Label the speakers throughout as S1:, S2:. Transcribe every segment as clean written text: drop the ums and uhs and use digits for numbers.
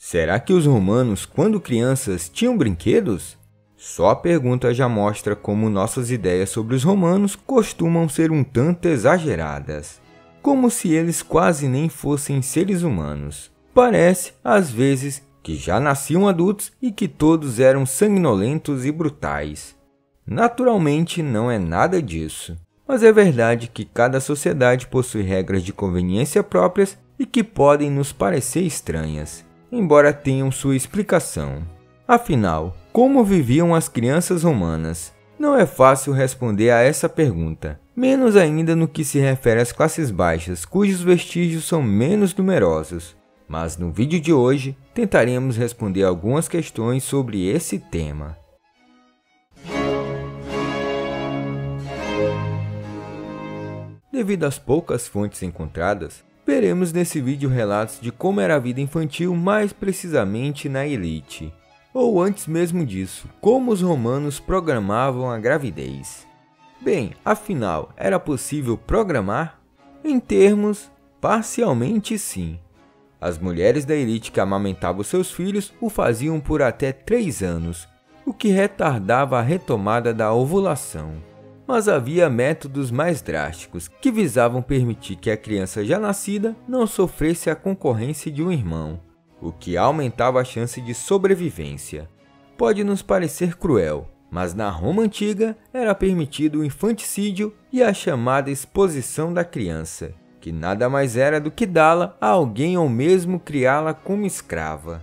S1: Será que os romanos, quando crianças, tinham brinquedos? Só a pergunta já mostra como nossas ideias sobre os romanos costumam ser um tanto exageradas. Como se eles quase nem fossem seres humanos. Parece, às vezes, que já nasciam adultos e que todos eram sanguinolentos e brutais. Naturalmente, não é nada disso. Mas é verdade que cada sociedade possui regras de conveniência próprias e que podem nos parecer estranhas, embora tenham sua explicação. Afinal, como viviam as crianças romanas? Não é fácil responder a essa pergunta, menos ainda no que se refere às classes baixas, cujos vestígios são menos numerosos. Mas no vídeo de hoje, tentaremos responder algumas questões sobre esse tema. Devido às poucas fontes encontradas, veremos nesse vídeo relatos de como era a vida infantil mais precisamente na elite. Ou antes mesmo disso, como os romanos programavam a gravidez. Bem, afinal, era possível programar? Em termos, parcialmente sim. As mulheres da elite que amamentavam seus filhos o faziam por até 3 anos, o que retardava a retomada da ovulação. Mas havia métodos mais drásticos, que visavam permitir que a criança já nascida não sofresse a concorrência de um irmão, o que aumentava a chance de sobrevivência. Pode nos parecer cruel, mas na Roma antiga era permitido o infanticídio e a chamada exposição da criança, que nada mais era do que dá-la a alguém ou mesmo criá-la como escrava.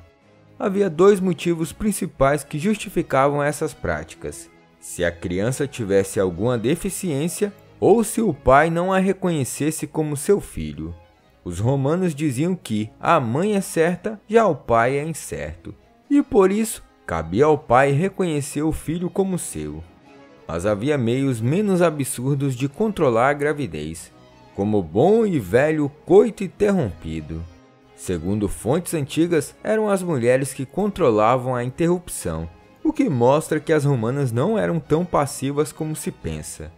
S1: Havia 2 motivos principais que justificavam essas práticas: se a criança tivesse alguma deficiência ou se o pai não a reconhecesse como seu filho. Os romanos diziam que a mãe é certa, já o pai é incerto, e por isso cabia ao pai reconhecer o filho como seu. Mas havia meios menos absurdos de controlar a gravidez, como o bom e velho coito interrompido. Segundo fontes antigas, eram as mulheres que controlavam a interrupção, o que mostra que as romanas não eram tão passivas como se pensa.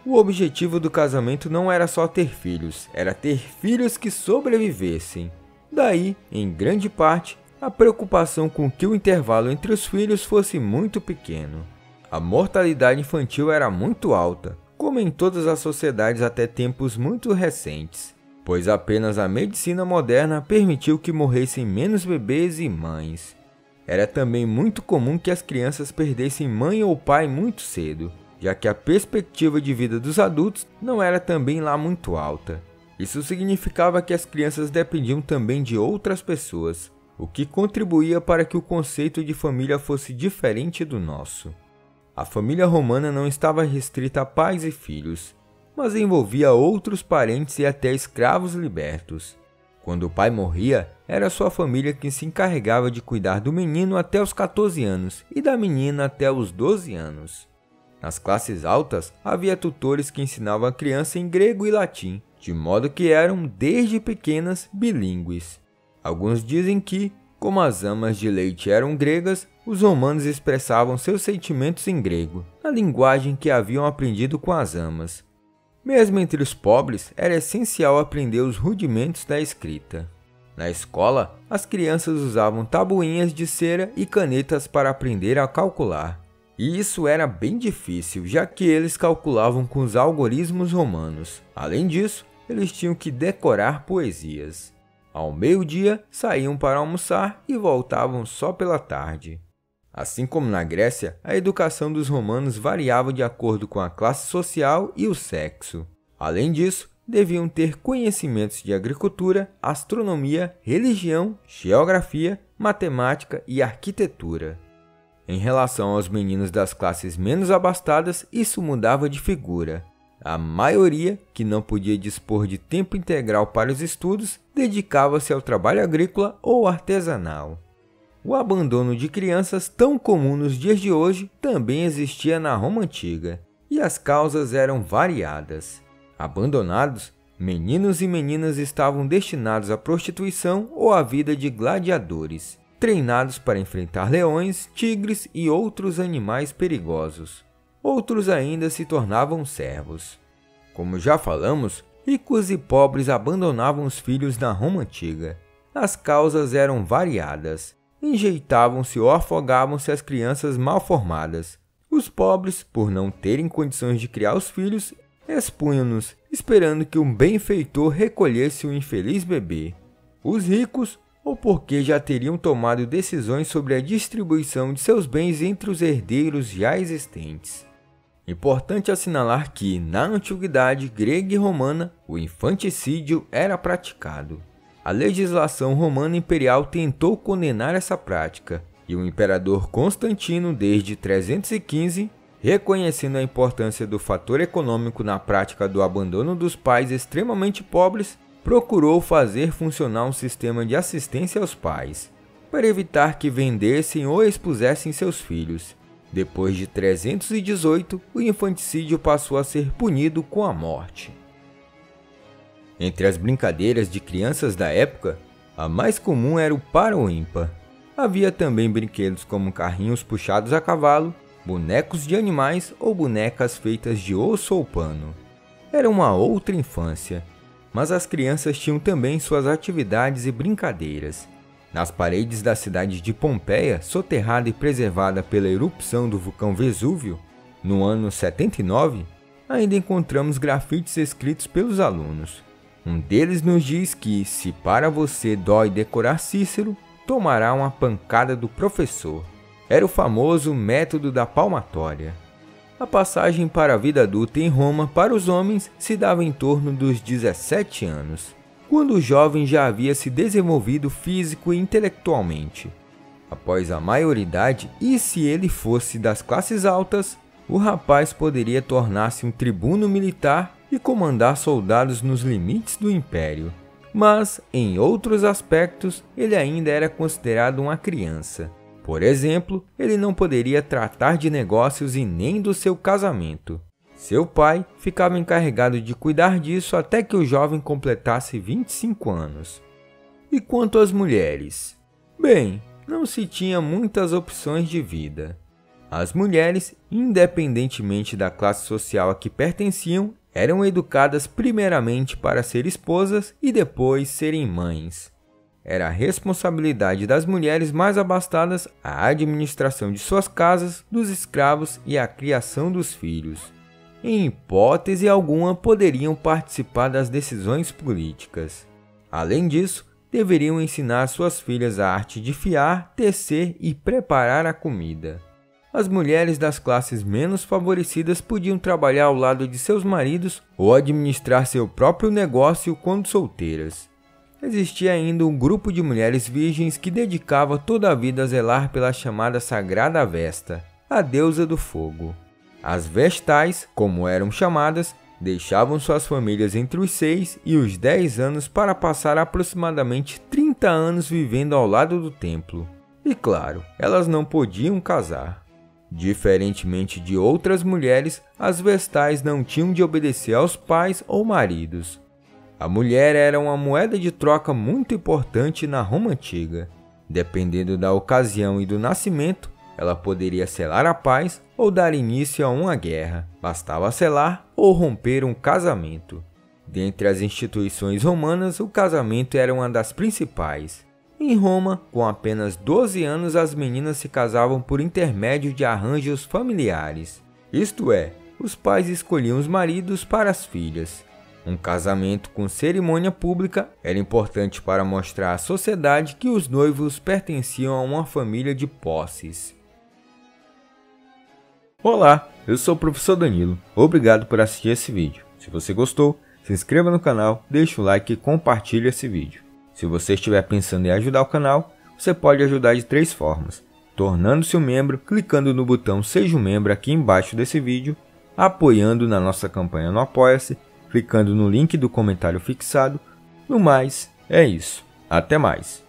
S1: O objetivo do casamento não era só ter filhos, era ter filhos que sobrevivessem. Daí, em grande parte, a preocupação com que o intervalo entre os filhos fosse muito pequeno. A mortalidade infantil era muito alta, como em todas as sociedades até tempos muito recentes, pois apenas a medicina moderna permitiu que morressem menos bebês e mães. Era também muito comum que as crianças perdessem mãe ou pai muito cedo, já que a perspectiva de vida dos adultos não era também lá muito alta. Isso significava que as crianças dependiam também de outras pessoas, o que contribuía para que o conceito de família fosse diferente do nosso. A família romana não estava restrita a pais e filhos, mas envolvia outros parentes e até escravos libertos. Quando o pai morria, era sua família quem se encarregava de cuidar do menino até os 14 anos e da menina até os 12 anos. Nas classes altas, havia tutores que ensinavam a criança em grego e latim, de modo que eram, desde pequenas, bilíngues. Alguns dizem que, como as amas de leite eram gregas, os romanos expressavam seus sentimentos em grego, na linguagem que haviam aprendido com as amas. Mesmo entre os pobres, era essencial aprender os rudimentos da escrita. Na escola, as crianças usavam tabuinhas de cera e canetas para aprender a calcular. E isso era bem difícil, já que eles calculavam com os algoritmos romanos. Além disso, eles tinham que decorar poesias. Ao meio-dia, saíam para almoçar e voltavam só pela tarde. Assim como na Grécia, a educação dos romanos variava de acordo com a classe social e o sexo. Além disso, deviam ter conhecimentos de agricultura, astronomia, religião, geografia, matemática e arquitetura. Em relação aos meninos das classes menos abastadas, isso mudava de figura. A maioria, que não podia dispor de tempo integral para os estudos, dedicava-se ao trabalho agrícola ou artesanal. O abandono de crianças, tão comum nos dias de hoje, também existia na Roma antiga, e as causas eram variadas. Abandonados, meninos e meninas estavam destinados à prostituição ou à vida de gladiadores, treinados para enfrentar leões, tigres e outros animais perigosos. Outros ainda se tornavam servos. Como já falamos, ricos e pobres abandonavam os filhos na Roma antiga. As causas eram variadas. Enjeitavam-se ou afogavam-se as crianças mal formadas. Os pobres, por não terem condições de criar os filhos, expunham-nos, esperando que um benfeitor recolhesse o infeliz bebê. Os ricos, ou porque já teriam tomado decisões sobre a distribuição de seus bens entre os herdeiros já existentes. Importante assinalar que, na antiguidade grega e romana, o infanticídio era praticado. A legislação romana imperial tentou condenar essa prática, e o imperador Constantino, desde 315, reconhecendo a importância do fator econômico na prática do abandono dos pais extremamente pobres, procurou fazer funcionar um sistema de assistência aos pais, para evitar que vendessem ou expusessem seus filhos. Depois de 318, o infanticídio passou a ser punido com a morte. Entre as brincadeiras de crianças da época, a mais comum era o par ou ímpar. Havia também brinquedos como carrinhos puxados a cavalo, bonecos de animais ou bonecas feitas de osso ou pano. Era uma outra infância, mas as crianças tinham também suas atividades e brincadeiras. Nas paredes da cidade de Pompeia, soterrada e preservada pela erupção do vulcão Vesúvio, no ano 79, ainda encontramos grafites escritos pelos alunos. Um deles nos diz que, se para você dói decorar Cícero, tomará uma pancada do professor. Era o famoso método da palmatória. A passagem para a vida adulta em Roma para os homens se dava em torno dos 17 anos, quando o jovem já havia se desenvolvido físico e intelectualmente. Após a maioridade, e se ele fosse das classes altas, o rapaz poderia tornar-se um tribuno militar e comandar soldados nos limites do império. Mas, em outros aspectos, ele ainda era considerado uma criança. Por exemplo, ele não poderia tratar de negócios e nem do seu casamento. Seu pai ficava encarregado de cuidar disso até que o jovem completasse 25 anos. E quanto às mulheres? Bem, não se tinha muitas opções de vida. As mulheres, independentemente da classe social a que pertenciam, eram educadas primeiramente para ser esposas e depois serem mães. Era a responsabilidade das mulheres mais abastadas a administração de suas casas, dos escravos e a criação dos filhos. Em hipótese alguma, poderiam participar das decisões políticas. Além disso, deveriam ensinar suas filhas a arte de fiar, tecer e preparar a comida. As mulheres das classes menos favorecidas podiam trabalhar ao lado de seus maridos ou administrar seu próprio negócio quando solteiras. Existia ainda um grupo de mulheres virgens que dedicava toda a vida a zelar pela chamada Sagrada Vesta, a deusa do fogo. As Vestais, como eram chamadas, deixavam suas famílias entre os 6 e os 10 anos para passar aproximadamente 30 anos vivendo ao lado do templo. E claro, elas não podiam casar. Diferentemente de outras mulheres, as Vestais não tinham de obedecer aos pais ou maridos. A mulher era uma moeda de troca muito importante na Roma Antiga. Dependendo da ocasião e do nascimento, ela poderia selar a paz ou dar início a uma guerra. Bastava selar ou romper um casamento. Dentre as instituições romanas, o casamento era uma das principais. Em Roma, com apenas 12 anos, as meninas se casavam por intermédio de arranjos familiares. Isto é, os pais escolhiam os maridos para as filhas. Um casamento com cerimônia pública era importante para mostrar à sociedade que os noivos pertenciam a uma família de posses. Olá, eu sou o professor Danilo. Obrigado por assistir esse vídeo. Se você gostou, se inscreva no canal, deixe o like e compartilhe esse vídeo. Se você estiver pensando em ajudar o canal, você pode ajudar de 3 formas: tornando-se um membro, clicando no botão Seja um Membro aqui embaixo desse vídeo, apoiando na nossa campanha no Apoia-se, clicando no link do comentário fixado. No mais, é isso. Até mais!